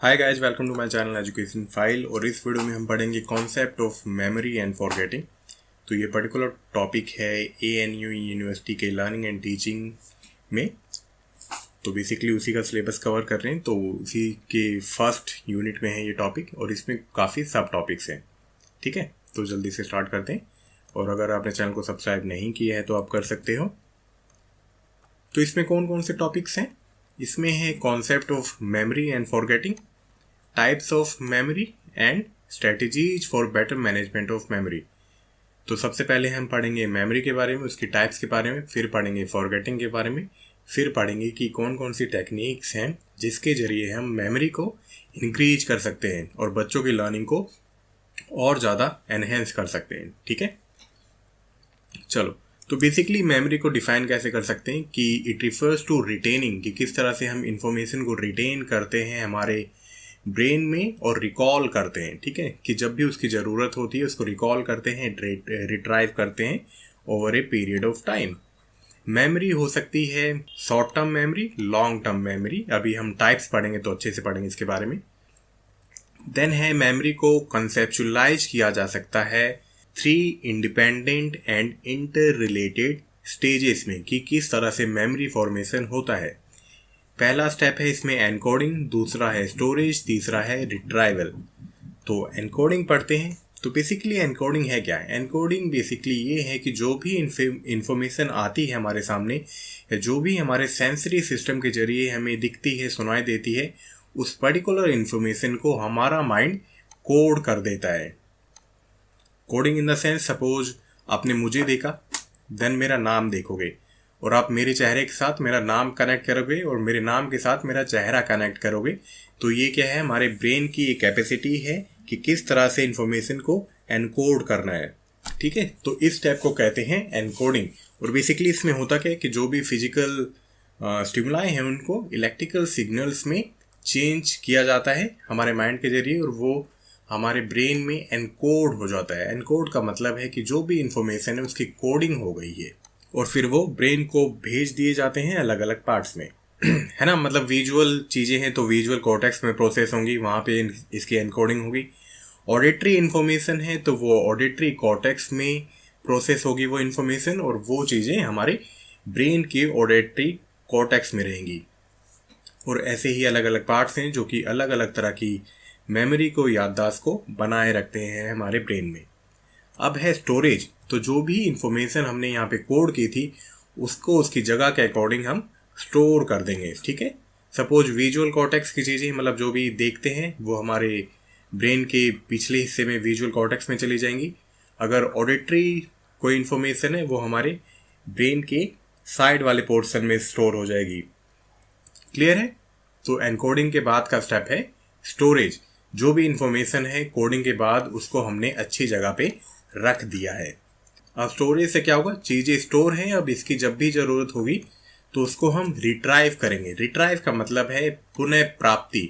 Hi guys, welcome to my channel education file. और इस video में हम पढ़ेंगे concept of memory and forgetting. तो ये पर्टिकुलर टॉपिक है ANU यूनिवर्सिटी के लर्निंग एंड टीचिंग में। तो बेसिकली उसी का सिलेबस कवर कर रहे हैं। तो उसी के फर्स्ट यूनिट में है ये टॉपिक और इसमें काफ़ी सब टॉपिक्स हैं। ठीक है, तो जल्दी से स्टार्ट करते हैं। और अगर आपने चैनल को सब्सक्राइब नहीं किया है तो आप कर सकते हो। तो इसमें कौन कौन से टॉपिक्स हैं? इसमें है concept of memory and forgetting, types of memory and strategies for better management of memory. तो सबसे पहले हम पढ़ेंगे मेमोरी के बारे में, उसकी टाइप्स के बारे में, फिर पढ़ेंगे फॉरगेटिंग के बारे में, फिर पढ़ेंगे कि कौन कौन सी टेक्निक्स हैं जिसके जरिए हम मेमोरी को इंक्रीज कर सकते हैं और बच्चों की लर्निंग को और ज़्यादा एनहेंस कर सकते हैं। ठीक है, चलो। तो बेसिकली मेमोरी को डिफाइन कैसे कर सकते हैं कि इट रिफर्स टू रिटेनिंग, कि किस तरह से हम इंफॉर्मेशन को रिटेन करते हैं हमारे ब्रेन में और रिकॉल करते हैं। ठीक है, कि जब भी उसकी ज़रूरत होती है उसको रिकॉल करते हैं, रिट्राइव करते हैं over a period of time. Memory हो सकती है short term memory, long term memory. अभी हम टाइप्स पढ़ेंगे तो अच्छे से पढ़ेंगे इसके बारे में। देन है मेमोरी को कंसेप्चुलाइज किया जा सकता है 3 independent and inter related stages में, कि किस तरह से मेमोरी फॉर्मेशन होता है। पहला स्टेप है इसमें एनकोडिंग, दूसरा है स्टोरेज, तीसरा है रिट्राइवल। तो एनकोडिंग पढ़ते हैं। तो बेसिकली एनकोडिंग है क्या? एनकोडिंग बेसिकली ये है कि जो भी इंफॉर्मेशन आती है हमारे सामने, या जो भी हमारे सेंसरी सिस्टम के जरिए हमें दिखती है, सुनाई देती है, उस पर्टिकुलर इंफॉर्मेशन को हमारा माइंड कोड कर देता है। Coding in the sense, suppose आपने मुझे देखा, देन मेरा नाम देखोगे और आप मेरे चेहरे के साथ मेरा नाम कनेक्ट करोगे और मेरे नाम के साथ मेरा चेहरा कनेक्ट करोगे। तो ये क्या है? हमारे ब्रेन की एक कैपेसिटी है कि किस तरह से इंफॉर्मेशन को एनकोड करना है। ठीक है, तो इस स्टेप को कहते हैं एनकोडिंग। और बेसिकली इसमें होता क्या है कि जो भी फिजिकल स्टिमुलाई हैं उनको इलेक्ट्रिकल सिग्नल्स में चेंज किया जाता है हमारे माइंड के जरिए और वो हमारे ब्रेन में एनकोड हो जाता है। एनकोड का मतलब है कि जो भी इंफॉर्मेशन है उसकी कोडिंग हो गई है और फिर वो ब्रेन को भेज दिए जाते हैं अलग अलग पार्ट्स में है ना। मतलब विजुअल चीज़ें हैं तो विजुअल कॉर्टेक्स में प्रोसेस होंगी, वहाँ पे इसकी एनकोडिंग होगी। ऑडिटरी इन्फॉर्मेशन है तो वो ऑडिटरी कॉर्टेक्स में प्रोसेस होगी वो इन्फॉर्मेशन, और वो चीज़ें हमारे ब्रेन के ऑडिटरी कॉर्टेक्स में रहेंगी। और ऐसे ही अलग अलग पार्ट्स हैं जो कि अलग अलग तरह की मेमोरी को, याददाश्त को बनाए रखते हैं हमारे ब्रेन में। अब है स्टोरेज। तो जो भी इंफॉर्मेशन हमने यहाँ पे कोड की थी उसको उसकी जगह के अकॉर्डिंग हम स्टोर कर देंगे। ठीक है, सपोज विजुअल कॉर्टेक्स की चीज़ें, मतलब जो भी देखते हैं वो हमारे ब्रेन के पिछले हिस्से में विजुअल कॉर्टेक्स में चली जाएंगी। अगर ऑडिटरी कोई इन्फॉर्मेशन है वो हमारे ब्रेन के साइड वाले पोर्शन में स्टोर हो जाएगी। क्लियर है? तो एनकोडिंग के बाद का स्टेप है स्टोरेज। जो भी इंफॉर्मेशन है कोडिंग के बाद उसको हमने अच्छी जगह पे रख दिया है। अब स्टोरेज से क्या होगा? चीज़ें स्टोर हैं, अब इसकी जब भी ज़रूरत होगी तो उसको हम रिट्राइव करेंगे। रिट्राइव का मतलब है पुनः प्राप्ति,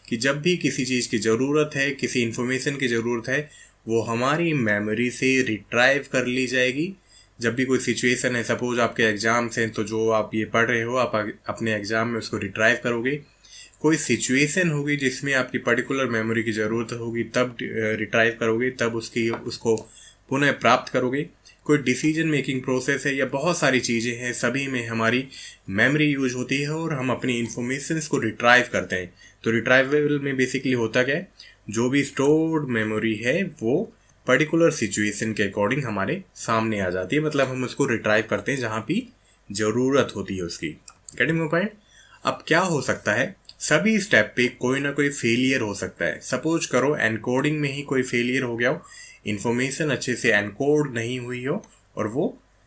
कि जब भी किसी चीज़ की ज़रूरत है, किसी इंफॉर्मेशन की ज़रूरत है, वो हमारी मेमोरी से रिट्राइव कर ली जाएगी। जब भी कोई सिचुएशन है, सपोज आपके एग्ज़ाम्स हैं तो जो आप ये पढ़ रहे हो आप अपने एग्ज़ाम में उसको रिट्राइव करोगे। कोई सिचुएशन होगी जिसमें आपकी पर्टिकुलर मेमोरी की ज़रूरत होगी तब रिट्राइव करोगे, तब उसको पुनः प्राप्त करोगे। कोई डिसीजन मेकिंग प्रोसेस है या बहुत सारी चीज़ें हैं, सभी में हमारी मेमोरी यूज होती है और हम अपनी इंफॉर्मेशंस को रिट्राइव करते हैं। तो रिट्राइवल में बेसिकली होता क्या है? जो भी स्टोर्ड मेमोरी है वो पर्टिकुलर सिचुएशन के अकॉर्डिंग हमारे सामने आ जाती है, मतलब हम उसको रिट्राइव करते हैं जहाँ भी ज़रूरत होती है उसकी। Getting my point? अब क्या हो सकता है, सभी स्टेप पे कोई ना कोई फेलियर हो सकता है। सपोज करो एनकोडिंग में ही कोई फेलियर हो गया हो, इन्फॉर्मेशन अच्छे से एनकोड नहीं हुई हो और वो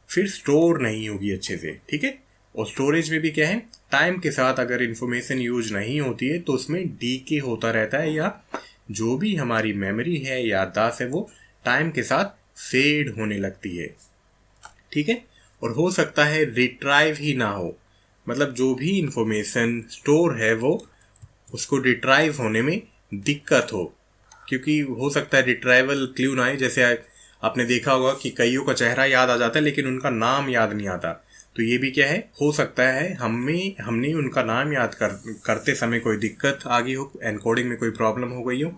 फिर स्टोर नहीं होगी अच्छे से। ठीक है, और स्टोरेज में भी क्या है, टाइम के साथ अगर इन्फॉर्मेशन यूज नहीं होती है तो उसमें डीके होता रहता है, या जो भी हमारी मेमोरी है, याददाश्त है, वो टाइम के साथ फेड होने लगती है। ठीक है, और हो सकता है रिट्राइव ही ना हो, मतलब जो भी इंफॉर्मेशन स्टोर है वो उसको रिट्राइव होने में दिक्कत हो, क्योंकि हो सकता है रिट्राइवल क्लू ना आए। जैसे आपने देखा होगा कि कईयों का चेहरा याद आ जाता है लेकिन उनका नाम याद नहीं आता। तो ये भी क्या है, हो सकता है हमने उनका नाम याद करते समय कोई दिक्कत आ गई हो, एनकोडिंग में कोई प्रॉब्लम हो गई हो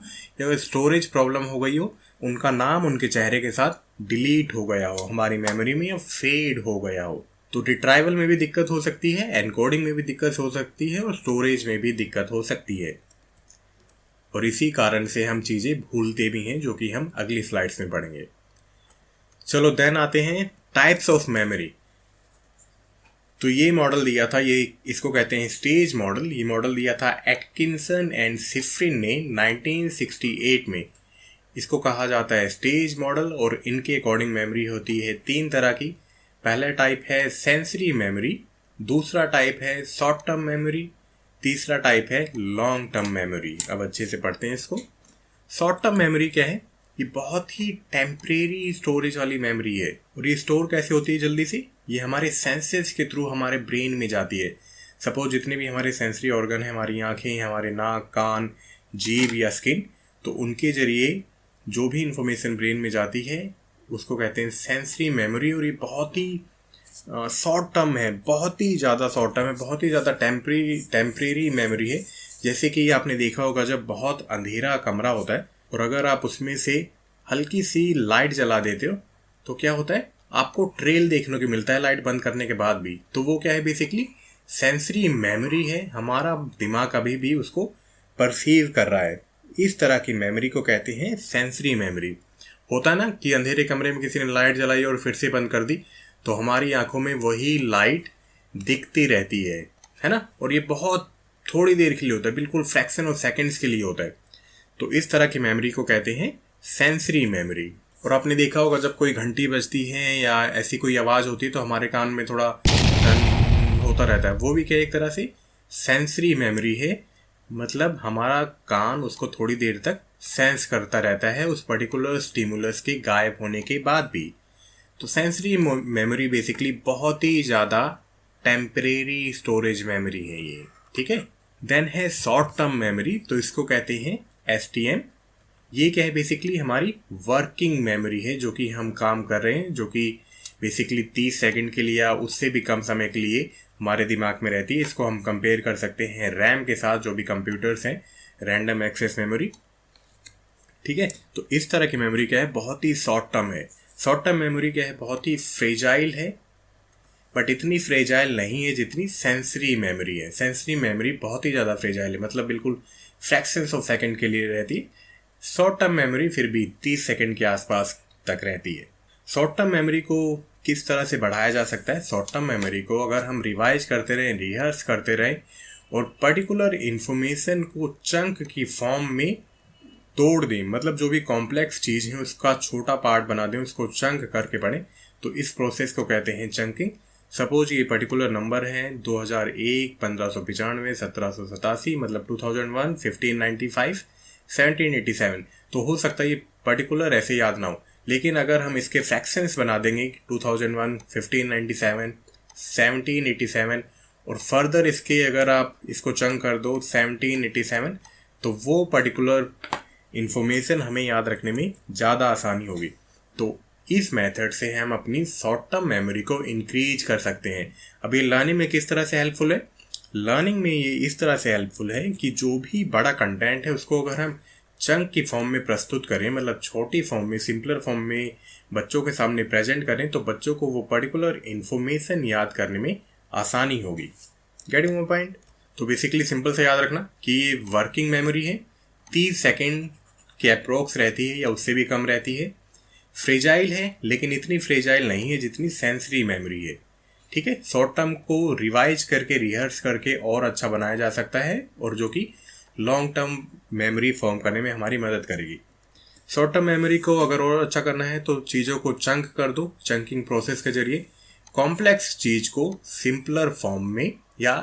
या स्टोरेज प्रॉब्लम हो गई हो, उनका नाम उनके चेहरे के साथ डिलीट हो गया हो हमारी मेमोरी में या फेड हो गया हो। तो रिट्राइवल में भी दिक्कत हो सकती है, एनकोडिंग में भी दिक्कत हो सकती है और स्टोरेज में भी दिक्कत हो सकती है। और इसी कारण से हम चीज़ें भूलते भी हैं, जो कि हम अगली स्लाइड्स में पढ़ेंगे। चलो देन आते हैं टाइप्स ऑफ मेमोरी। तो ये मॉडल दिया था, इसको कहते हैं स्टेज मॉडल। ये मॉडल दिया था एटकिंसन एंड सिफ्रिन ने 1968 में। इसको कहा जाता है स्टेज मॉडल और इनके अकॉर्डिंग मेमोरी होती है 3 तरह की। पहला टाइप है सेंसरी मेमोरी, दूसरा टाइप है शॉर्ट टर्म मेमोरी, तीसरा टाइप है लॉन्ग टर्म मेमोरी। अब अच्छे से पढ़ते हैं इसको। शॉर्ट टर्म मेमोरी क्या है? ये बहुत ही टेम्परेरी स्टोरेज वाली मेमोरी है। और ये स्टोर कैसे होती है जल्दी से? ये हमारे सेंसेस के थ्रू हमारे ब्रेन में जाती है। सपोज जितने भी हमारे सेंसरी ऑर्गन हैं, हमारी आंखें, हमारे नाक, कान, जीभ या स्किन, तो उनके जरिए जो भी इंफॉर्मेशन ब्रेन में जाती है उसको कहते हैं सेंसरी मेमोरी। और ये बहुत ही शॉर्ट टर्म है, बहुत ही ज़्यादा शॉर्ट टर्म है, बहुत ही ज़्यादा टेम्परेरी मेमोरी है। जैसे कि आपने देखा होगा जब बहुत अंधेरा कमरा होता है और अगर आप उसमें से हल्की सी लाइट जला देते हो तो क्या होता है, आपको ट्रेल देखने को मिलता है लाइट बंद करने के बाद भी। तो वो क्या है, बेसिकली सेंसरी मेमोरी है। हमारा दिमाग अभी भी उसको परसीव कर रहा है। इस तरह की मेमोरी को कहते हैं सेंसरी मेमोरी। होता है ना कि अंधेरे कमरे में किसी ने लाइट जलाई और फिर से बंद कर दी, तो हमारी आंखों में वही लाइट दिखती रहती है ना। और ये बहुत थोड़ी देर के लिए होता है, बिल्कुल फ्रैक्शन ऑफ सेकंड्स के लिए होता है। तो इस तरह की मेमोरी को कहते हैं सेंसरी मेमोरी। और आपने देखा होगा जब कोई घंटी बजती है या ऐसी कोई आवाज़ होती है तो हमारे कान में थोड़ा होता रहता है, वो भी क्या एक तरह से सेंसरी मेमोरी है। मतलब हमारा कान उसको थोड़ी देर तक सेंस करता रहता है उस पर्टिकुलर स्टिमुलस के गायब होने के बाद भी। तो सेंसरी मेमोरी बेसिकली बहुत ही ज़्यादा टेम्परेरी स्टोरेज मेमोरी है ये, ठीक है। देन है शॉर्ट टर्म मेमोरी, तो इसको कहते हैं STM। ये क्या है, बेसिकली हमारी वर्किंग मेमोरी है, जो कि हम काम कर रहे हैं, जो कि बेसिकली 30 सेकंड के लिए या उससे भी कम समय के लिए हमारे दिमाग में रहती है। इसको हम कंपेयर कर सकते हैं रैम के साथ, जो भी कंप्यूटर्स हैं, रैंडम एक्सेस मेमोरी, ठीक है। तो इस तरह की मेमोरी क्या है, बहुत ही शॉर्ट टर्म है। शॉर्ट टर्म मेमोरी क्या है, बहुत ही फ्रेजाइल है, बट इतनी फ्रेजाइल नहीं है जितनी सेंसरी मेमोरी है। सेंसरी मेमोरी बहुत ही ज़्यादा फ्रेजाइल है, मतलब बिल्कुल फ्रैक्शंस ऑफ सेकंड के लिए रहती है। शॉर्ट टर्म मेमोरी फिर भी 30 सेकंड के आसपास तक रहती है। शॉर्ट टर्म मेमोरी को किस तरह से बढ़ाया जा सकता है? शॉर्ट टर्म मेमोरी को अगर हम रिवाइज करते रहें, रिहर्स करते रहें और पर्टिकुलर इन्फॉर्मेशन को चंक की फॉर्म में तोड़ दें, मतलब जो भी कॉम्प्लेक्स चीज़ है उसका छोटा पार्ट बना दें, उसको चंक करके पढ़ें, तो इस प्रोसेस को कहते हैं चंकिंग। सपोज ये पर्टिकुलर नंबर है 2001, 1595, 1787, मतलब 2001, 1595, 1787। तो हो सकता है ये पर्टिकुलर ऐसे याद ना हो, लेकिन अगर हम इसके फ्रैक्शंस बना देंगे 2001, 1597, 1787 और फर्दर इसके अगर आप इसको चंक कर दो 1787, तो वो पर्टिकुलर इन्फॉर्मेशन हमें याद रखने में ज़्यादा आसानी होगी। तो इस मेथड से हम अपनी शॉर्ट टर्म मेमोरी को इंक्रीज कर सकते हैं। अब ये लर्निंग में किस तरह से हेल्पफुल है? लर्निंग में ये इस तरह से हेल्पफुल है कि जो भी बड़ा कंटेंट है उसको अगर हम चंक की फॉर्म में प्रस्तुत करें, मतलब छोटी फॉर्म में, सिंपलर फॉर्म में बच्चों के सामने प्रेजेंट करें, तो बच्चों को वो पर्टिकुलर इन्फॉर्मेशन याद करने में आसानी होगी। Getting my point? तो बेसिकली सिंपल से याद रखना कि ये वर्किंग मेमोरी है, 30 सेकेंड के अप्रोक्स रहती है या उससे भी कम रहती है। फ्रेजाइल है, लेकिन इतनी फ्रेजाइल नहीं है जितनी सेंसरी मेमोरी है, ठीक है। शॉर्ट टर्म को रिवाइज करके, रिहर्स करके और अच्छा बनाया जा सकता है, और जो कि लॉन्ग टर्म मेमोरी फॉर्म करने में हमारी मदद करेगी। शॉर्ट टर्म मेमोरी को अगर और अच्छा करना है तो चीज़ों को चंक कर दो, चंकिंग प्रोसेस के जरिए कॉम्प्लेक्स चीज़ को सिंपलर फॉर्म में या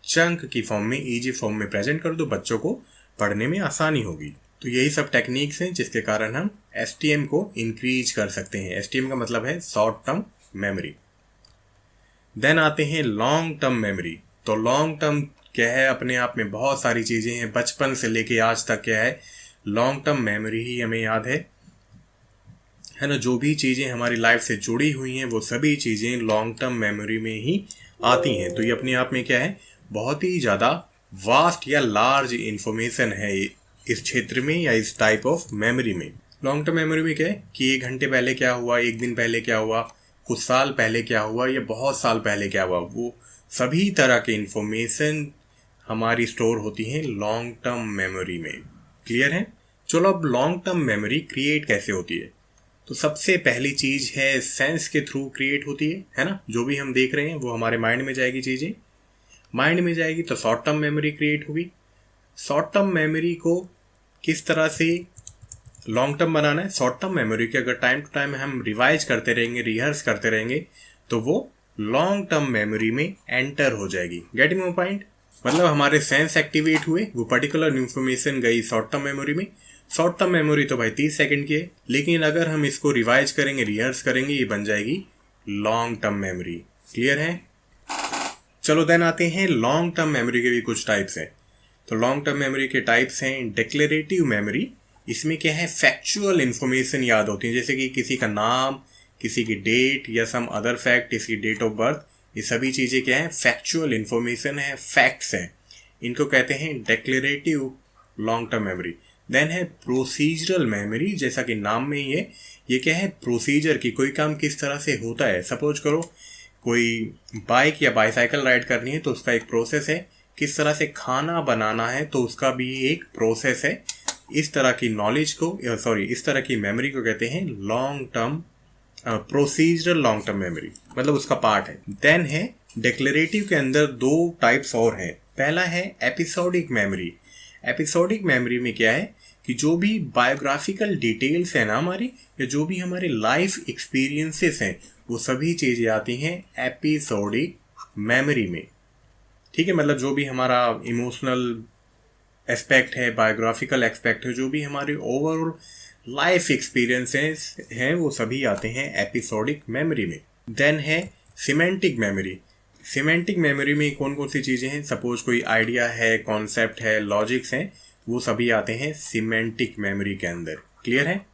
चंक की फॉर्म में, ईजी फॉर्म में प्रेजेंट कर दो, बच्चों को पढ़ने में आसानी होगी। तो यही सब टेक्निक्स हैं जिसके कारण हम STM को इंक्रीज कर सकते हैं। STM का मतलब है शॉर्ट टर्म मेमोरी। देन आते हैं लॉन्ग टर्म मेमोरी। तो लॉन्ग टर्म क्या है, अपने आप में बहुत सारी चीज़ें हैं, बचपन से लेके आज तक क्या है, लॉन्ग टर्म मेमोरी ही हमें याद है है ना, जो भी चीज़ें हमारी लाइफ से जुड़ी हुई हैं वो सभी चीज़ें लॉन्ग टर्म मेमोरी में ही आती हैं। तो ये अपने आप में क्या है, बहुत ही ज़्यादा वास्ट या लार्ज इंफॉर्मेशन है इस क्षेत्र में या इस टाइप ऑफ मेमोरी में। लॉन्ग टर्म मेमोरी में क्या है कि 1 घंटे पहले क्या हुआ, 1 दिन पहले क्या हुआ, कुछ साल पहले क्या हुआ या बहुत साल पहले क्या हुआ, वो सभी तरह के इंफॉर्मेशन हमारी स्टोर होती हैं लॉन्ग टर्म मेमोरी में। क्लियर है? चलो अब लॉन्ग टर्म मेमोरी क्रिएट कैसे होती है। तो सबसे पहली चीज़ है सेंस के थ्रू क्रिएट होती है ना। जो भी हम देख रहे हैं वो हमारे माइंड में जाएगी, चीज़ें माइंड में जाएगी तो शॉर्ट टर्म मेमोरी क्रिएट होगी। शॉर्ट टर्म मेमोरी को किस तरह से लॉन्ग टर्म बनाना है, शॉर्ट टर्म मेमोरी के अगर टाइम टू टाइम हम रिवाइज करते रहेंगे, रिहर्स करते रहेंगे तो वो लॉन्ग टर्म मेमोरी में एंटर हो जाएगी। Getting my point? मतलब हमारे सेंस एक्टिवेट हुए, वो पर्टिकुलर इन्फॉर्मेशन गई शॉर्ट टर्म मेमोरी में। शॉर्ट टर्म मेमोरी तो भाई 30 सेकंड की है, लेकिन अगर हम इसको रिवाइज करेंगे, रिहर्स करेंगे, ये बन जाएगी लॉन्ग टर्म मेमोरी। क्लियर है? चलो देन आते हैं लॉन्ग टर्म मेमोरी के भी कुछ टाइप्स हैं। तो लॉन्ग टर्म मेमोरी के टाइप्स हैं डिक्लेरेटिव मेमोरी। इसमें क्या है, फैक्चुअल इन्फॉर्मेशन याद होती है, जैसे कि किसी का नाम, किसी की डेट या सम अदर फैक्ट, इसकी डेट ऑफ बर्थ, ये सभी चीज़ें क्या है, फैक्चुअल इन्फॉर्मेशन है, फैक्ट्स हैं। इनको कहते हैं declarative long term memory. Then है प्रोसीजरल मेमोरी, जैसा कि नाम में ही है, ये क्या है, प्रोसीजर की, कोई काम किस तरह से होता है। सपोज करो कोई बाइक या बाईसाइकिल राइड करनी है तो उसका एक प्रोसेस है, किस तरह से खाना बनाना है तो उसका भी एक प्रोसेस है। इस तरह की नॉलेज को, इस तरह की मेमोरी को कहते हैं long term procedural long term memory, मतलब उसका पार्ट है। देन है डिक्लेरेटिव के अंदर 2 टाइप्स और हैं। पहला है एपिसोडिक मेमोरी। एपिसोडिक मेमोरी में क्या है कि जो भी बायोग्राफिकल डिटेल्स है ना हमारी, या जो भी हमारे लाइफ एक्सपीरियंसेस हैं, वो सभी चीज़ें आती हैं एपिसोडिक मेमोरी में। ठीक है, मतलब जो भी हमारा इमोशनल एस्पेक्ट है, बायोग्राफिकल एस्पेक्ट है, जो भी हमारे ओवरऑल लाइफ एक्सपीरियंसेस हैं, वो सभी आते हैं एपिसोडिक मेमोरी में। देन है सिमेंटिक मेमोरी। सिमेंटिक मेमोरी में कौन कौन सी चीज़ें हैं, सपोज कोई आइडिया है, कॉन्सेप्ट है, लॉजिक्स हैं, वो सभी आते हैं सिमेंटिक मेमोरी के अंदर। क्लियर है?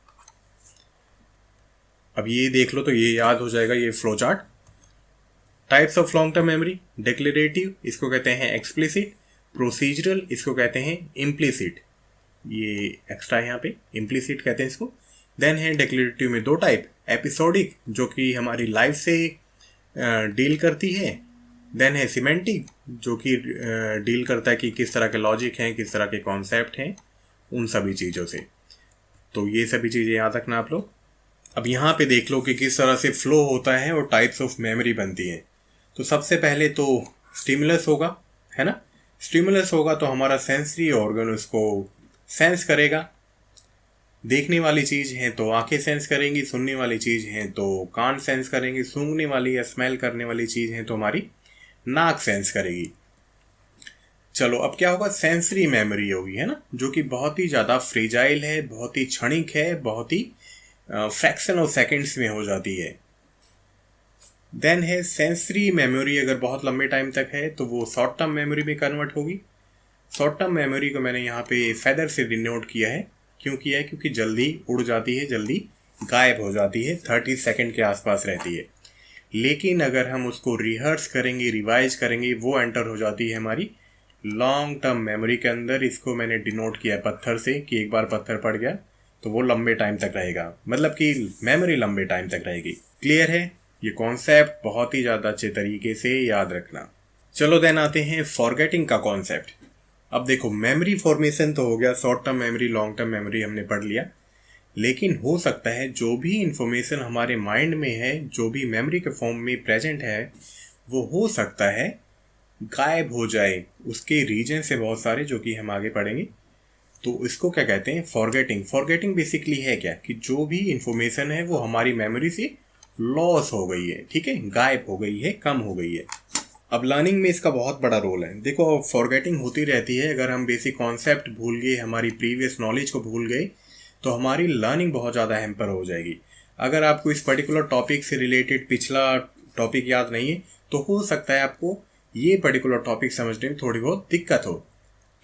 अब ये देख लो तो ये याद हो जाएगा, ये flow chart. Types of long term memory, declarative इसको कहते हैं एक्सप्लिसिट, प्रोसीजरल इसको कहते हैं इम्प्लिसिट, ये एक्स्ट्रा है यहाँ पे, इम्प्लिसिट कहते हैं इसको। देन है डिक्लेरेटिव में 2 टाइप, एपिसोडिक जो कि हमारी लाइफ से डील करती है, देन है सिमेंटिक जो कि डील करता है कि किस तरह के लॉजिक हैं, किस तरह के कॉन्सेप्ट हैं, उन सभी चीज़ों से। तो ये सभी चीज़ें याद रखना आप लोग। अब यहाँ पे देख लो कि किस तरह से फ्लो होता है और टाइप्स ऑफ मेमोरी बनती है। तो सबसे पहले तो स्टिमुलस होगा, है ना। स्टिमुलस होगा तो हमारा सेंसरी ऑर्गन उसको सेंस करेगा। देखने वाली चीज़ है तो आंखें सेंस करेंगी, सुनने वाली चीज़ है तो कान सेंस करेंगे, सूंघने वाली या स्मेल करने वाली चीज़ है तो हमारी नाक सेंस करेगी। चलो अब क्या होगा, सेंसरी मेमोरी होगी, है ना, जो कि बहुत ही ज़्यादा फ्रेजाइल है, बहुत ही क्षणिक है, बहुत ही फ्रैक्शन ऑफ सेकंड्स में हो जाती है। देन है सेंसरी मेमोरी, अगर बहुत लंबे टाइम तक है तो वो शॉर्ट टर्म मेमोरी में कन्वर्ट होगी। शॉर्ट टर्म मेमोरी को मैंने यहाँ पे फेदर से डिनोट किया है। क्यों किया है? क्योंकि जल्दी उड़ जाती है, जल्दी गायब हो जाती है, 30 सेकंड के आसपास रहती है। लेकिन अगर हम उसको रिहर्स करेंगे, रिवाइज करेंगे, वो एंटर हो जाती है हमारी लॉन्ग टर्म मेमोरी के अंदर। इसको मैंने डिनोट किया पत्थर से कि एक बार पत्थर पड़ गया तो वो लंबे टाइम तक रहेगा, मतलब कि मेमोरी लंबे टाइम तक रहेगी। क्लियर है? ये कॉन्सेप्ट बहुत ही ज़्यादा अच्छे तरीके से याद रखना। चलो देन आते हैं फॉरगेटिंग का कॉन्सेप्ट। अब देखो, मेमोरी फॉर्मेशन तो हो गया, short term memory, long term memory हमने पढ़ लिया। लेकिन हो सकता है जो भी इंफॉर्मेशन हमारे माइंड में है, जो भी मेमोरी के फॉर्म में प्रेजेंट है, वो हो सकता है गायब हो जाए। उसके रीजन से बहुत सारे, जो कि हम आगे पढ़ेंगे। तो इसको क्या कहते हैं, फॉरगेटिंग। फॉरगेटिंग बेसिकली है क्या, कि जो भी इंफॉर्मेशन है वो हमारी मेमोरी से लॉस हो गई है, ठीक है, गायब हो गई है, कम हो गई है। अब लर्निंग में इसका बहुत बड़ा रोल है। देखो, फॉरगेटिंग होती रहती है। अगर हम बेसिक कॉन्सेप्ट भूल गए, हमारी प्रीवियस नॉलेज को भूल गए, तो हमारी लर्निंग बहुत ज़्यादा हैम्पर हो जाएगी। अगर आपको इस पर्टिकुलर टॉपिक से रिलेटेड पिछला टॉपिक याद नहीं है, तो हो सकता है आपको ये पर्टिकुलर टॉपिक समझने में थोड़ी बहुत दिक्कत हो।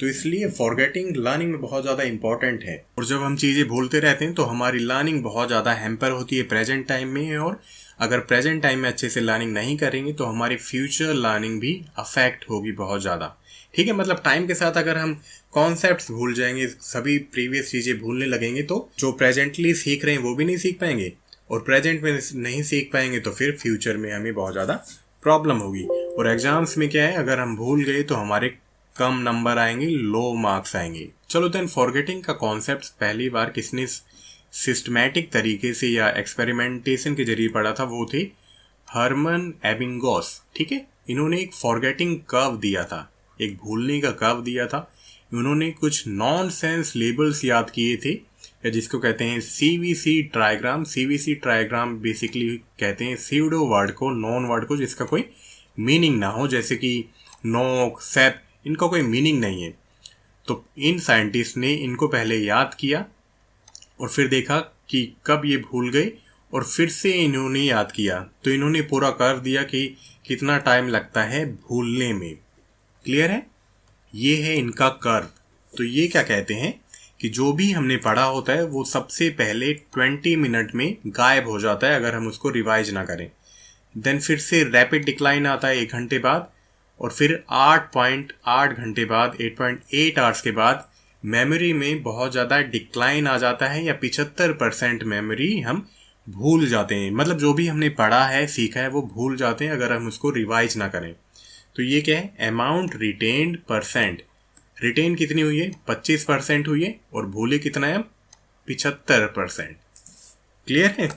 तो इसलिए फॉरगेटिंग लर्निंग में बहुत ज़्यादा इंपॉर्टेंट है। और जब हम चीज़ें भूलते रहते हैं तो हमारी लर्निंग बहुत ज़्यादा हैम्पर होती है प्रेजेंट टाइम में, और अगर प्रेजेंट टाइम में अच्छे से लर्निंग नहीं करेंगे तो हमारी फ्यूचर लर्निंग भी अफेक्ट होगी बहुत ज़्यादा। ठीक है, मतलब टाइम के साथ अगर हम कॉन्सेप्ट्स भूल जाएंगे, सभी प्रीवियस चीज़ें भूलने लगेंगे, तो जो प्रेजेंटली सीख रहे हैं वो भी नहीं सीख पाएंगे, और प्रेजेंट में नहीं सीख पाएंगे तो फिर फ्यूचर में हमें बहुत ज़्यादा प्रॉब्लम होगी। और एग्जाम्स में क्या है, अगर हम भूल गए तो हमारे कम नंबर आएंगे, लो मार्क्स आएंगे। चलो देन, फॉरगेटिंग का कॉन्सेप्ट पहली बार किसने सिस्टमैटिक तरीके से या एक्सपेरिमेंटेशन के जरिए पढ़ा था, वो थे हरमन एबिंगॉस। ठीक है, इन्होंने एक फॉरगेटिंग कर्व दिया था, एक भूलने का कर्व दिया था। उन्होंने कुछ नॉनसेंस लेबल्स याद किए थे, या जिसको कहते हैं CVC trigram. CVC trigram basically कहते हैं सीडो वर्ड को, नॉन वर्ड को, जिसका कोई मीनिंग ना हो, जैसे कि नोक, सेप, इनका कोई मीनिंग नहीं है। तो इन साइंटिस्ट ने इनको पहले याद किया और फिर देखा कि कब ये भूल गए, और फिर से इन्होंने याद किया, तो इन्होंने पूरा कर्व दिया कि कितना टाइम लगता है भूलने में। क्लियर है, ये है इनका कर्व। तो ये क्या कहते हैं कि जो भी हमने पढ़ा होता है वो सबसे पहले 20 मिनट में गायब हो जाता है अगर हम उसको रिवाइज ना करें। देन फिर से रैपिड डिक्लाइन आता है 1 घंटे बाद, और फिर 8.8 घंटे बाद, 8.8 आवर्स के बाद मेमोरी में बहुत ज़्यादा डिक्लाइन आ जाता है, या 75% मेमोरी हम भूल जाते हैं। मतलब जो भी हमने पढ़ा है, सीखा है, वो भूल जाते हैं अगर हम उसको रिवाइज ना करें। तो ये क्या है, अमाउंट रिटेन्ड परसेंट। रिटेन कितनी हुई है, 25% हुई है, और भूले कितना है, 75%। क्लियर है।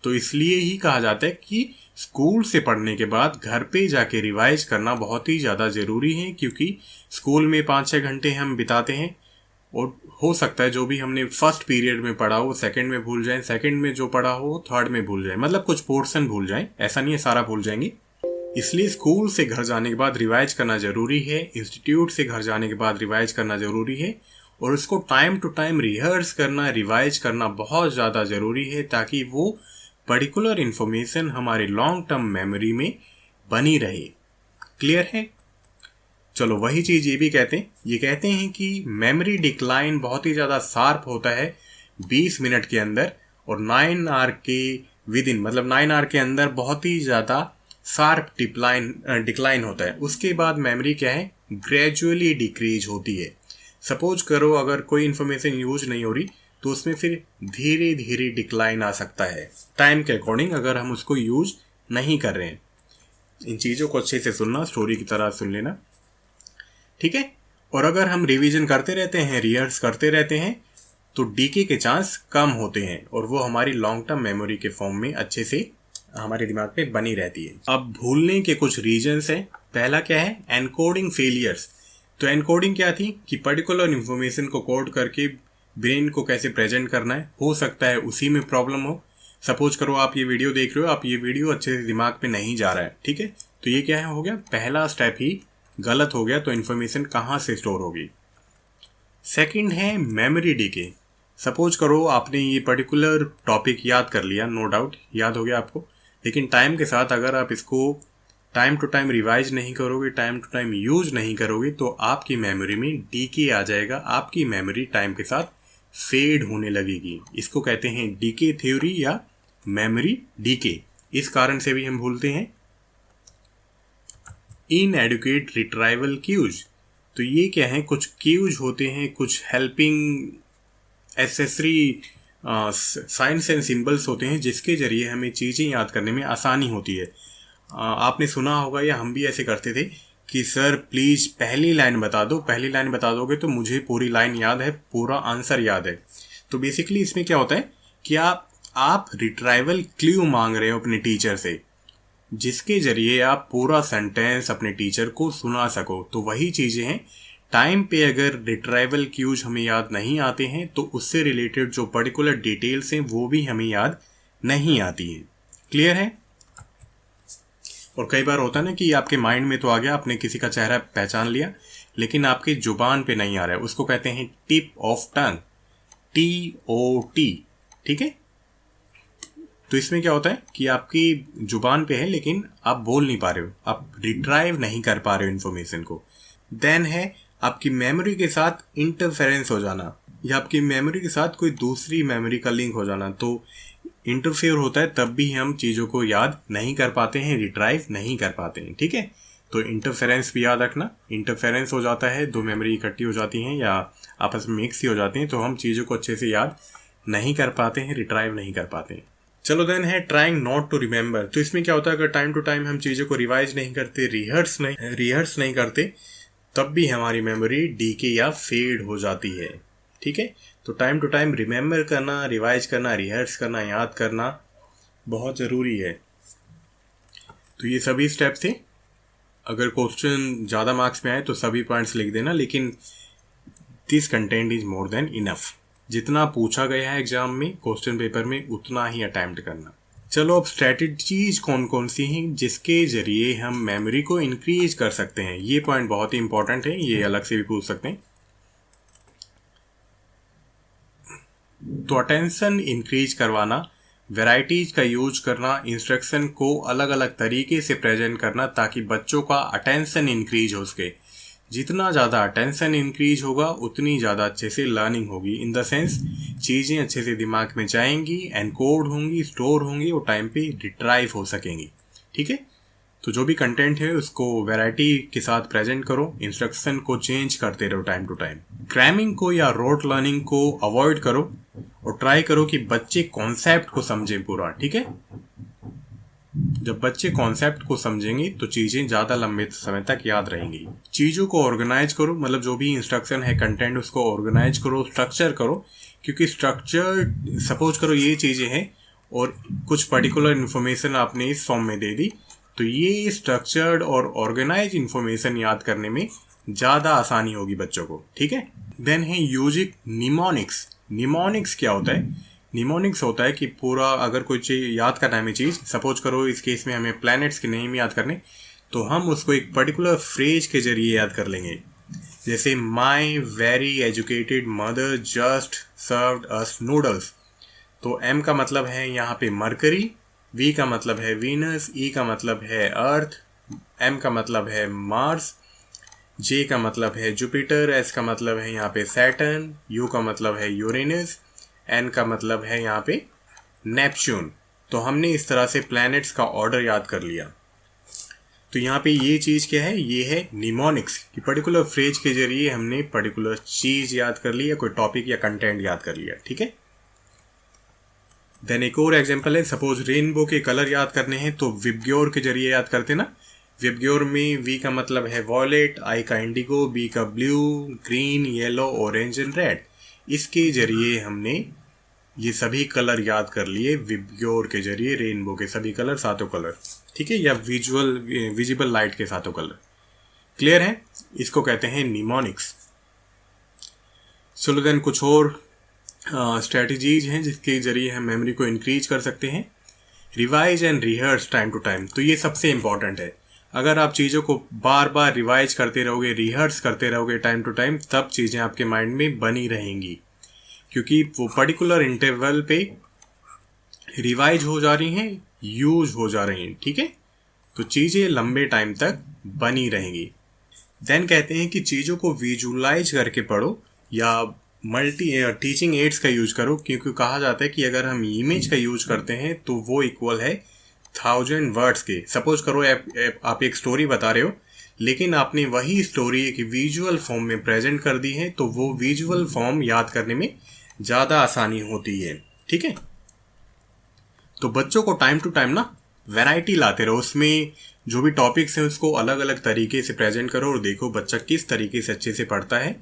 तो इसलिए ही कहा जाता है कि स्कूल से पढ़ने के बाद घर पे जाके रिवाइज करना बहुत ही ज़्यादा ज़रूरी है, क्योंकि स्कूल में 5-6 घंटे हम बिताते हैं, और हो सकता है जो भी हमने फर्स्ट पीरियड में पढ़ा हो सेकंड में भूल जाए, सेकंड में जो पढ़ा हो थर्ड में भूल जाए, मतलब कुछ पोर्शन भूल जाए, ऐसा नहीं है सारा भूल जाएंगे। इसलिए स्कूल से घर जाने के बाद रिवाइज करना ज़रूरी है, इंस्टीट्यूट से घर जाने के बाद रिवाइज करना ज़रूरी है, और उसको टाइम टू टाइम रिहर्स करना, रिवाइज करना बहुत ज़्यादा ज़रूरी है, ताकि वो पर्टिकुलर इन्फॉर्मेशन हमारे लॉन्ग टर्म मेमोरी में बनी रहे। क्लियर है। चलो, वही चीज़ ये भी कहते हैं, ये कहते हैं कि मेमोरी डिक्लाइन बहुत ही ज़्यादा शार्प होता है 20 मिनट के अंदर, और 9 आवर के विद इन, मतलब 9 आवर के अंदर बहुत ही ज़्यादा शार्प डिक्लाइन होता है। उसके बाद मेमोरी क्या है, ग्रेजुअली डिक्रीज होती है। सपोज करो अगर कोई इन्फॉर्मेशन यूज नहीं हो रही, तो उसमें फिर धीरे धीरे डिक्लाइन आ सकता है टाइम के अकॉर्डिंग, अगर हम उसको यूज नहीं कर रहे हैं। इन चीज़ों को अच्छे से सुनना, स्टोरी की तरह सुन लेना, ठीक है। और अगर हम रिवीजन करते रहते हैं, रिहर्स करते रहते हैं, तो डीके के चांस कम होते हैं, और वो हमारी लॉन्ग टर्म मेमोरी के फॉर्म में अच्छे से हमारे दिमाग में बनी रहती है। अब भूलने के कुछ रीजंस हैं। पहला क्या है, एनकोडिंग फेलियर्स। तो एनकोडिंग क्या थी कि पर्टिकुलर इन्फॉर्मेशन को कोड करके ब्रेन को कैसे प्रेजेंट करना है, हो सकता है उसी में प्रॉब्लम हो। सपोज करो आप ये वीडियो देख रहे हो, आप ये वीडियो अच्छे से दिमाग पे नहीं जा रहा है, ठीक है, तो ये क्या है, हो गया पहला स्टेप ही गलत हो गया, तो इन्फॉर्मेशन कहाँ से स्टोर होगी। सेकंड है मेमोरी डीके। सपोज करो आपने ये पर्टिकुलर टॉपिक याद कर लिया, नो डाउट याद हो गया आपको, लेकिन टाइम के साथ अगर आप इसको टाइम टू टाइम रिवाइज नहीं करोगे, टाइम टू टाइम यूज नहीं करोगे, तो आपकी मेमोरी में डीके आ जाएगा, आपकी मेमोरी टाइम के साथ फेड होने लगेगी। इसको कहते हैं डीके थ्योरी या मेमोरी डीके। इस कारण से भी हम भूलते हैं। Inadequate retrieval cues. तो ये क्या है, कुछ क्यूज होते हैं, कुछ helping accessory signs and symbols होते हैं, जिसके जरिए हमें चीज़ें याद करने में आसानी होती है। आपने सुना होगा, या हम भी ऐसे करते थे कि सर प्लीज़ पहली लाइन बता दो, पहली लाइन बता दोगे तो मुझे पूरी लाइन याद है, पूरा आंसर याद है। तो बेसिकली इसमें क्या होता है कि आप रिट्राइवल क्लू मांग रहे हो अपने टीचर से, जिसके जरिए आप पूरा सेंटेंस अपने टीचर को सुना सको। तो वही चीज़ें हैं, टाइम पे अगर रिट्राइवल क्यूज हमें याद नहीं आते हैं, तो उससे रिलेटेड जो पर्टिकुलर डिटेल्स हैं वो भी हमें याद नहीं आती हैं। क्लियर है। और कई बार होता है ना कि आपके माइंड में तो आ गया, आपने किसी का चेहरा पहचान लिया, लेकिन आपकी जुबान पे नहीं आ रहा है, उसको कहते हैं टिप ऑफ टंग, TOT, ठीक है। तो इसमें क्या होता है कि आपकी जुबान पे है लेकिन आप बोल नहीं पा रहे हो, आप रिट्राइव नहीं कर पा रहे हो इन्फॉर्मेशन को। देन है आपकी मेमोरी के साथ इंटरफेरेंस हो जाना या आपकी मेमोरी के साथ कोई दूसरी मेमोरी का लिंक हो जाना, तो इंटरफेयर होता है, तब भी हम चीज़ों को याद नहीं कर पाते हैं, रिट्राइव नहीं कर पाते हैं। ठीक है, तो इंटरफेरेंस भी याद रखना। इंटरफेरेंस हो जाता है, दो मेमोरी इकट्ठी हो जाती हैं या आपस में मिक्स ही हो जाती हैं, तो हम चीज़ों को अच्छे से याद नहीं कर पाते हैं, रिट्राइव नहीं कर पाते हैं। चलो देन है ट्राइंग नॉट टू रिमेंबर। तो इसमें क्या होता है, अगर टाइम टू टाइम हम चीज़ों को रिवाइज नहीं करते, रिहर्स नहीं करते, तब भी हमारी मेमोरी डीके या फेड हो जाती है। ठीक है, तो टाइम टू टाइम रिमेंबर करना, रिवाइज करना, रिहर्स करना, याद करना बहुत ज़रूरी है। तो ये सभी स्टेप थे। अगर क्वेश्चन ज़्यादा मार्क्स में आए तो सभी पॉइंट्स लिख देना, लेकिन this content is more than enough. जितना पूछा गया है एग्जाम में, क्वेश्चन पेपर में, उतना ही अटेम्प्ट करना। चलो अब स्ट्रेटजीज कौन कौन सी हैं जिसके जरिए हम मेमोरी को इंक्रीज कर सकते हैं। ये पॉइंट बहुत ही इंपॉर्टेंट है, ये अलग से भी पूछ सकते हैं। तो अटेंशन इंक्रीज करवाना, वैराइटीज का यूज करना, इंस्ट्रक्शन को अलग अलग तरीके से प्रेजेंट करना ताकि बच्चों का अटेंशन इंक्रीज हो सके। जितना ज़्यादा अटेंशन इंक्रीज होगा उतनी ज़्यादा अच्छे से लर्निंग होगी। इन द सेंस चीज़ें अच्छे से दिमाग में जाएंगी, एनकोड होंगी, स्टोर होंगी और टाइम पे रिट्राइव हो सकेंगी। ठीक है, तो जो भी कंटेंट है उसको वैरायटी के साथ प्रेजेंट करो, इंस्ट्रक्शन को चेंज करते रहो टाइम टू टाइम। क्रैमिंग को या रोट लर्निंग को अवॉइड करो और ट्राई करो कि बच्चे कॉन्सेप्ट को समझें पूरा। ठीक है, जब बच्चे कॉन्सेप्ट को समझेंगे तो चीज़ें ज़्यादा लंबे समय तक याद रहेंगी। चीज़ों को ऑर्गेनाइज करो, मतलब जो भी इंस्ट्रक्शन है, कंटेंट, उसको ऑर्गेनाइज करो, स्ट्रक्चर करो। क्योंकि स्ट्रक्चर, सपोज करो ये चीज़ें हैं और कुछ पर्टिकुलर इन्फॉर्मेशन आपने इस फॉर्म में दे दी, तो ये स्ट्रक्चर्ड और ऑर्गेनाइज इन्फॉर्मेशन याद करने में ज़्यादा आसानी होगी बच्चों को। ठीक है, देन है यूजिंग निमोनिक्स। निमोनिक्स क्या होता है? निमोनिक्स होता है कि पूरा अगर कोई चीज़ याद करना है, चीज़ सपोज करो इस केस में हमें प्लैनेट्स के नेम याद करने, तो हम उसको एक पर्टिकुलर फ्रेज के जरिए याद कर लेंगे। जैसे my very educated mother just served us noodles. तो एम का मतलब है यहाँ पे मरकरी, वी का मतलब है वीनस, ई का मतलब है अर्थ, एम का मतलब है मार्स, जे का मतलब है जुपिटर, एस का मतलब है यहाँ पे सैटर्न, यू का मतलब है यूरेनस, एन का मतलब है यहाँ पे नेपच्यून। तो हमने इस तरह से प्लैनेट्स का ऑर्डर याद कर लिया। तो यहाँ पे ये चीज़ क्या है? ये है निमोनिक्स कि पर्टिकुलर फ्रेज के जरिए हमने पर्टिकुलर चीज़ याद कर ली या कोई टॉपिक या कंटेंट याद कर लिया। ठीक है, देन एक और एग्जांपल है, सपोज रेनबो के कलर याद करने हैं तो विबग्योर के जरिए याद करते ना। विबग्योर में वी का मतलब है वॉयलेट, आई का इंडिगो, बी का blue, green, yellow, orange and red. इसके जरिए हमने ये सभी कलर याद कर लिए विबग्योर के जरिए, रेनबो के सभी कलर, सातों कलर। ठीक है, या विजिबल लाइट के सातों कलर। क्लियर है? इसको कहते हैं निमोनिक्स। चलो देन कुछ और स्ट्रेटजीज हैं जिसके जरिए हम मेमोरी को इंक्रीज कर सकते हैं। Revise and rehearse time to time. तो ये सबसे इंपॉर्टेंट है। अगर आप चीज़ों को बार बार रिवाइज करते रहोगे, रिहर्स करते रहोगे टाइम टू टाइम, तब चीज़ें आपके माइंड में बनी रहेंगी, क्योंकि वो पर्टिकुलर इंटरवल पे रिवाइज हो जा रही हैं, यूज हो जा रही हैं। ठीक है, तो चीज़ें लंबे टाइम तक बनी रहेंगी। देन कहते हैं कि चीज़ों को विजुलाइज करके पढ़ो या टीचिंग एड्स का यूज करो, क्योंकि कहा जाता है कि अगर हम इमेज का यूज करते हैं तो वो इक्वल है 1000 वर्ड्स के। सपोज करो आप एक स्टोरी बता रहे हो, लेकिन आपने वही स्टोरी एक विजुअल फॉर्म में प्रेजेंट कर दी है, तो वो विजुअल फॉर्म याद करने में ज़्यादा आसानी होती है। ठीक है, तो बच्चों को टाइम टू टाइम ना वैरायटी लाते रहो, उसमें जो भी टॉपिक्स हैं उसको अलग अलग तरीके से प्रेजेंट करो और देखो बच्चा किस तरीके से अच्छे से पढ़ता है।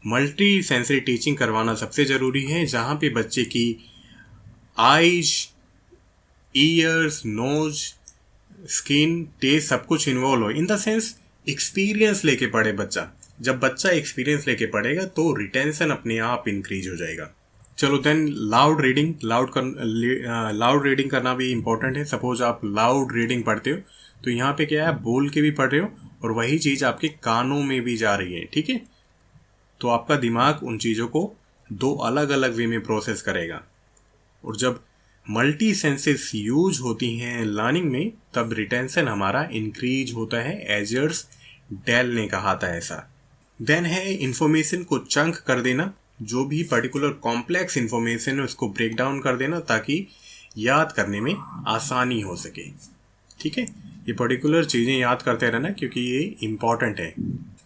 मल्टी सेंसरी टीचिंग करवाना सबसे ज़रूरी है, जहाँ पे बच्चे की eyes, ears, nose, skin, taste सब कुछ इन्वॉल्व हो। इन द सेंस एक्सपीरियंस लेके पढ़े बच्चा। जब बच्चा एक्सपीरियंस लेके पढ़ेगा तो रिटेंशन अपने आप इंक्रीज हो जाएगा। चलो देन लाउड रीडिंग करना भी इम्पोर्टेंट है। सपोज आप लाउड रीडिंग पढ़ते हो तो यहाँ पे क्या है, आप बोल के भी पढ़ रहे हो और वही चीज़ आपके कानों में भी जा रही है। ठीक है, तो आपका दिमाग उन चीज़ों को दो अलग अलग वे में प्रोसेस करेगा। और जब मल्टी सेंसेस यूज होती हैं लर्निंग में, तब रिटेंशन हमारा इंक्रीज होता है। एजर्स डेल ने कहा था ऐसा। देन है इंफॉर्मेशन को चंक कर देना, जो भी पर्टिकुलर कॉम्प्लेक्स इंफॉर्मेशन है उसको ब्रेक डाउन कर देना ताकि याद करने में आसानी हो सके। ठीक है, ये पर्टिकुलर चीज़ें याद करते रहना क्योंकि ये इम्पॉर्टेंट है।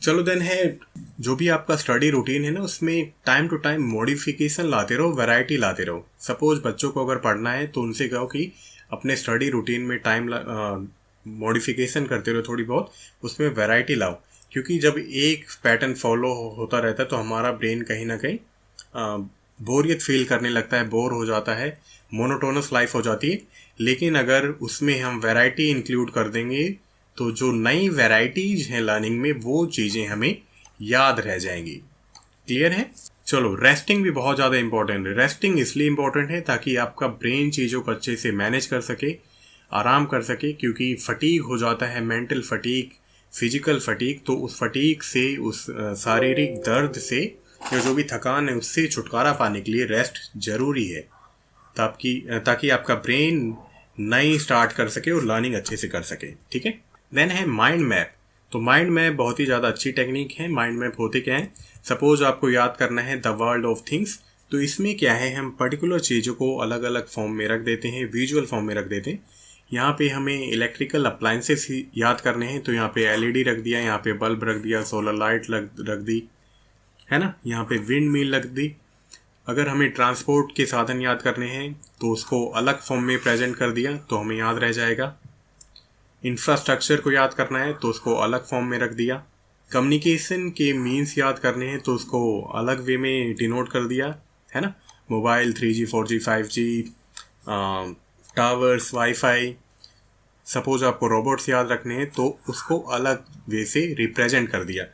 चलो देन है जो भी आपका स्टडी रूटीन है ना, उसमें टाइम टू टाइम मॉडिफिकेशन लाते रहो, वैरायटी लाते रहो। सपोज बच्चों को अगर पढ़ना है तो उनसे कहो कि अपने स्टडी रूटीन में टाइम मॉडिफिकेशन करते रहो, थोड़ी बहुत उसमें वैरायटी लाओ, क्योंकि जब एक पैटर्न फॉलो होता रहता है तो हमारा ब्रेन कहीं ना कहीं बोरियत फील करने लगता है, बोर हो जाता है, मोनोटोनस लाइफ हो जाती है। लेकिन अगर उसमें हम वैरायटी इंक्लूड कर देंगे तो जो नई वैरायटीज हैं लर्निंग में, वो चीज़ें हमें याद रह जाएंगी। क्लियर है? चलो, रेस्टिंग भी बहुत ज़्यादा इंपॉर्टेंट है। रेस्टिंग इसलिए इंपॉर्टेंट है ताकि आपका ब्रेन चीज़ों को अच्छे से मैनेज कर सके, आराम कर सके, क्योंकि फटीग हो जाता है, मेंटल फटीग, फिजिकल फटीग। तो उस फटीग से, उस शारीरिक दर्द से या जो भी थकान है उससे छुटकारा पाने के लिए रेस्ट जरूरी है, ताकि आपका ब्रेन नई स्टार्ट कर सके और लर्निंग अच्छे से कर सके। ठीक है, देन है माइंड मैप। तो माइंड मैप बहुत ही ज़्यादा अच्छी टेक्निक है। माइंड मैप होते क्या है, सपोज आपको याद करना है द वर्ल्ड ऑफ थिंग्स, तो इसमें क्या है, हम पर्टिकुलर चीज़ों को अलग अलग फॉर्म में रख देते हैं, विजुअल फॉर्म में रख देते हैं। यहाँ पे हमें इलेक्ट्रिकल अप्लाइंसेस याद करने हैं, तो यहाँ पे एलईडी रख दिया, यहाँ पे बल्ब रख दिया, सोलर लाइट रख दी, है ना, यहाँ पे विंड मिल रख दी। अगर हमें ट्रांसपोर्ट के साधन याद करने हैं तो उसको अलग फॉर्म में प्रेजेंट कर दिया तो हमें याद रह जाएगा। इंफ्रास्ट्रक्चर को याद करना है तो उसको अलग फॉर्म में रख दिया। कम्युनिकेशन के मीन्स याद करने हैं तो उसको अलग वे में डिनोट कर दिया, है ना, mobile, 3G 4G 5G, towers, wifi. Suppose आपको रोबोट्स याद रखने हैं तो उसको अलग वे से रिप्रेजेंट कर दिया।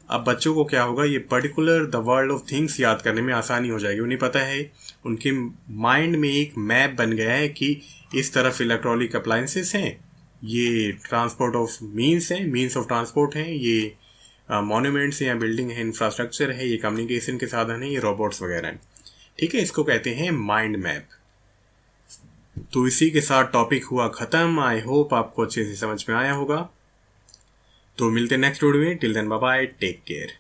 अब बच्चों को क्या होगा, ये particular the world of things याद करने में आसानी हो जाएगी। उन्हें पता है, उनके माइंड में एक मैप बन गया है कि इस तरफ इलेक्ट्रॉनिक अप्लाइंसेस हैं, ये ट्रांसपोर्ट ऑफ मीन्स हैं, मीन्स ऑफ ट्रांसपोर्ट हैं, ये मॉन्यूमेंट्स हैं या बिल्डिंग है, इंफ्रास्ट्रक्चर है, ये कम्युनिकेशन के साधन है, ये रोबोट्स वगैरह हैं। ठीक है, इसको कहते हैं माइंड मैप। तो इसी के साथ टॉपिक हुआ ख़त्म। आई होप आपको अच्छे से समझ में आया होगा। तो मिलते हैं नेक्स्ट वीडियो में। Till then bye bye, take care.